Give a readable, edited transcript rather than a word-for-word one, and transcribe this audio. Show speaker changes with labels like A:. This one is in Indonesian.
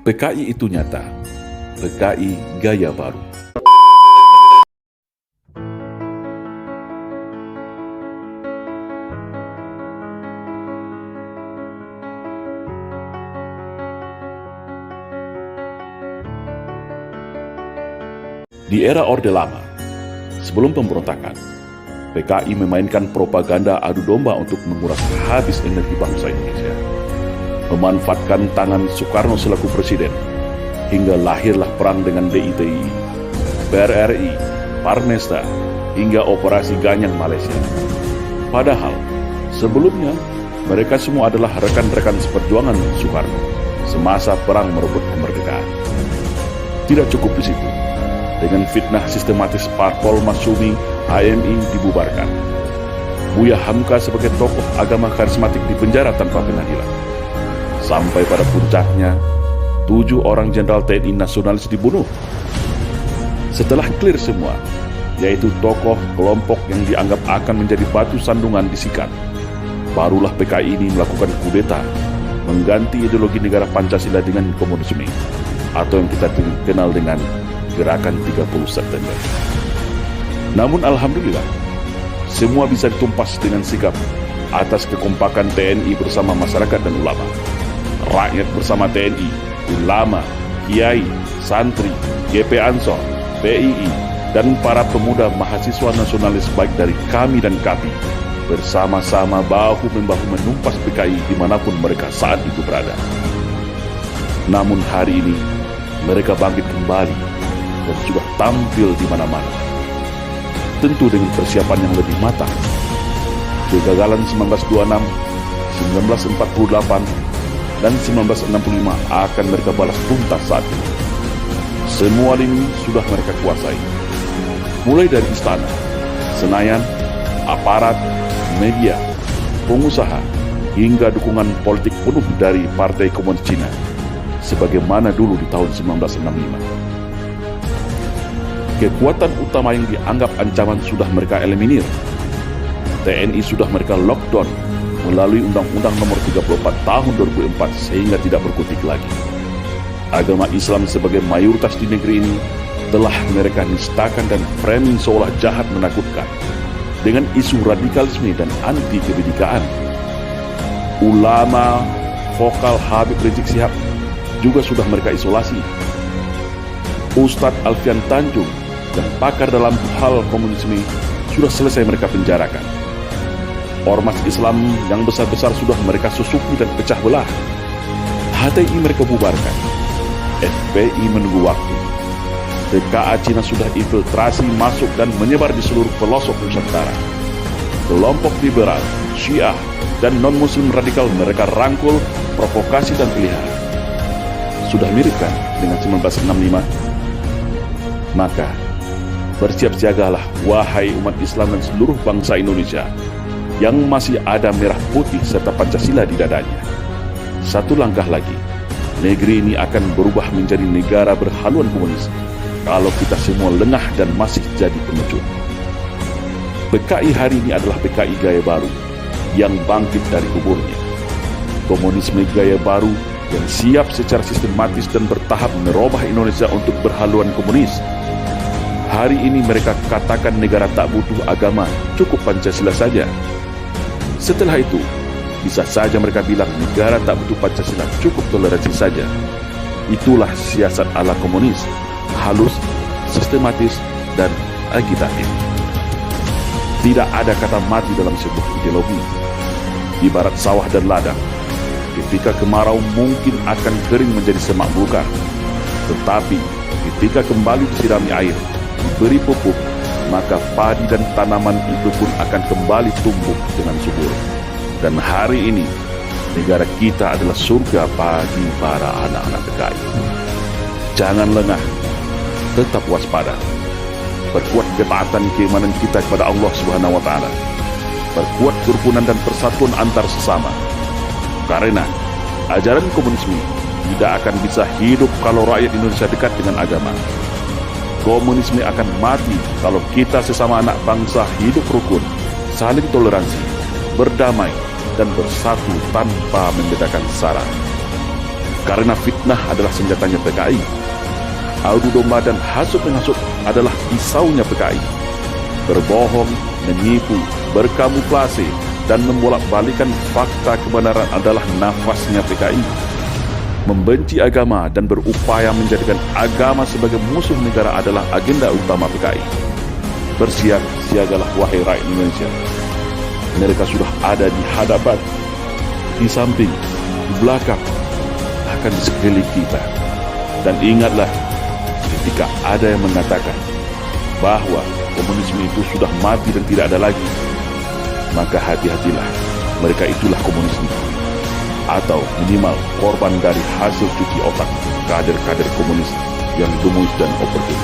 A: PKI itu nyata. PKI gaya baru. Di era Orde Lama, sebelum pemberontakan, PKI memainkan propaganda adu domba untuk menguras habis energi bangsa Indonesia. Memanfaatkan tangan Soekarno selaku presiden, hingga lahirlah perang dengan DITI, PRRI, Parmesta, hingga Operasi Ganyang Malaysia. Padahal, sebelumnya, mereka semua adalah rekan-rekan seperjuangan Soekarno semasa perang merebut kemerdekaan. Tidak cukup di situ. Dengan fitnah sistematis Parpol Masyumi, HMI dibubarkan. Buya Hamka sebagai tokoh agama karismatik dipenjara tanpa pengadilan. Sampai pada puncaknya, 7 orang jenderal TNI nasionalis dibunuh. Setelah clear semua, yaitu tokoh kelompok yang dianggap akan menjadi batu sandungan disikat, barulah PKI ini melakukan kudeta, mengganti ideologi negara Pancasila dengan komunisme, atau yang kita kenal dengan Gerakan 30 September. Namun alhamdulillah, semua bisa ditumpas dengan sikap atas kekompakan TNI bersama masyarakat dan ulama. Rakyat bersama TNI, ulama, kiai, santri, GP Ansor, PII, dan para pemuda mahasiswa nasionalis baik dari kami dan KAPI bersama-sama bahu-membahu menumpas PKI dimanapun mereka saat itu berada. Namun hari ini, mereka bangkit kembali dan sudah tampil di mana-mana. Tentu dengan persiapan yang lebih matang. Kegagalan 1926, 1948, dan 1965 akan mereka balas tuntas saat ini. Semua lini sudah mereka kuasai. Mulai dari istana, Senayan, aparat, media, pengusaha, hingga dukungan politik penuh dari Partai Komunis Cina, sebagaimana dulu di tahun 1965. Kekuatan utama yang dianggap ancaman sudah mereka eliminir. TNI sudah mereka lockdown melalui Undang-Undang Nomor 34 Tahun 2004 sehingga tidak berkutik lagi. Agama Islam sebagai mayoritas di negeri ini telah mereka nistakan dan framing seolah jahat menakutkan dengan isu radikalisme dan anti kebinekaan. Ulama vokal Habib Rizik Syihab juga sudah mereka isolasi. Ustadz Alfian Tanjung dan pakar dalam hal komunisme sudah selesai mereka penjarakan. Ormas Islam yang besar-besar sudah mereka susupi dan pecah belah. HTI mereka bubarkan. FPI menunggu waktu. TKA Cina sudah infiltrasi masuk dan menyebar di seluruh pelosok Nusantara. Kelompok liberal, Syiah, dan non-muslim radikal mereka rangkul, provokasi dan pelihara. Sudah mirip kan dengan 1965? Maka, bersiap siagalah wahai umat Islam dan seluruh bangsa Indonesia yang masih ada merah putih serta Pancasila di dadanya. Satu langkah lagi, negeri ini akan berubah menjadi negara berhaluan komunis kalau kita semua lengah dan masih jadi pengecut. PKI hari ini adalah PKI gaya baru yang bangkit dari kuburnya. Komunisme gaya baru yang siap secara sistematis dan bertahap merubah Indonesia untuk berhaluan komunis. Hari ini mereka katakan negara tak butuh agama, cukup Pancasila saja. Setelah itu, bisa saja mereka bilang negara tak butuh Pancasila, cukup toleransi saja. Itulah siasat ala komunis, halus, sistematis, dan agitatif. Tidak ada kata mati dalam sebuah ideologi. Ibarat sawah dan ladang, ketika kemarau mungkin akan kering menjadi semak belukar. Tetapi ketika kembali disirami air, diberi pupuk, maka padi dan tanaman itu pun akan kembali tumbuh dengan subur. Dan hari ini, negara kita adalah surga bagi para anak-anak PKI. Jangan lengah, tetap waspada. Perkuat ketaatan keimanan kita kepada Allah Subhanahu wa Ta'ala. Perkuat kerukunan dan persatuan antar sesama. Karena ajaran komunisme tidak akan bisa hidup kalau rakyat Indonesia dekat dengan agama. Komunisme akan mati kalau kita sesama anak bangsa hidup rukun, saling toleransi, berdamai, dan bersatu tanpa membedakan sara. Karena fitnah adalah senjatanya PKI. Adu domba dan hasut menghasut adalah pisaunya PKI. Berbohong, menipu, berkamuflase, dan membolak-balikan fakta kebenaran adalah nafasnya PKI. Membenci agama dan berupaya menjadikan agama sebagai musuh negara adalah agenda utama PKI. Bersiap siagalah wahai rakyat Indonesia. Mereka sudah ada di hadapan, di samping, di belakang, bahkan di sekeliling kita. Dan ingatlah, ketika ada yang mengatakan bahwa komunisme itu sudah mati dan tidak ada lagi, maka hati-hatilah, mereka itulah komunisme, atau minimal korban dari hasil cuci otak kader-kader komunis yang gemus dan oportunis.